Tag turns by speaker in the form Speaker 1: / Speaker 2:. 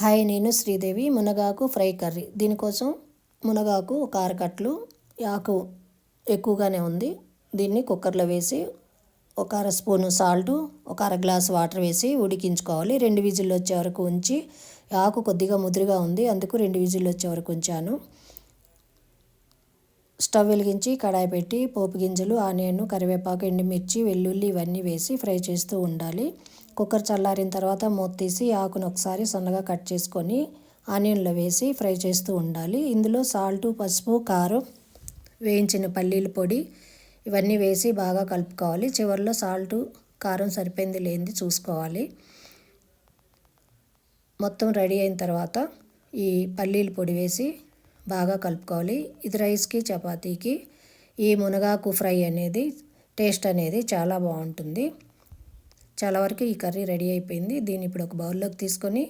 Speaker 1: Hi, నేను శ్రీదేవి. మునగాకు fry curry. దీనికోసం మునగాకు ఒక 6 కట్టలు, ఆకు ఎక్కువగానే ఉంది. దీన్ని కుక్కర్లో వేసి ఒక అర స్పూను సాల్టు, ఒక అర గ్లాసు వాటర్ వేసి ఉడికించుకోవాలి. 2 విజిల్లు వచ్చే వరకు ఉంచి, ఆకు కొద్దిగా ముదురుగా ఉంది, అందుకు 2 విజిల్లు వచ్చే వరకు ఉంచాను. స్టవ్ వెలిగించి కడాయి పెట్టి పోపు గింజలు, ఆనియన్, కరివేపాకు, ఎండుమిర్చి, వెల్లుల్లి ఇవన్నీ వేసి ఫ్రై చేస్తూ ఉండాలి. కుక్కర్ చల్లారిన తర్వాత మూత తీసి ఆకును ఒకసారి సన్నగా కట్ చేసుకొని ఆనియన్లో వేసి ఫ్రై చేస్తూ ఉండాలి. ఇందులో సాల్టు, పసుపు, కారం, వేయించిన పల్లీల పొడి ఇవన్నీ వేసి బాగా కలుపుకోవాలి. చివరిలో సాల్టు, కారం సరిపోయింది లేనిది చూసుకోవాలి. మొత్తం రెడీ అయిన తర్వాత ఈ పల్లీల పొడి వేసి బాగా కలుపుకోవాలి. ఇది రైస్కి, చపాతీకి ఈ మునగాకు ఫ్రై అనేది టేస్ట్ అనేది చాలా బాగుంటుంది. చాలా వరకు ఈ కర్రీ రెడీ అయిపోయింది. దీన్ని ఇప్పుడు ఒక బౌల్లోకి తీసుకొని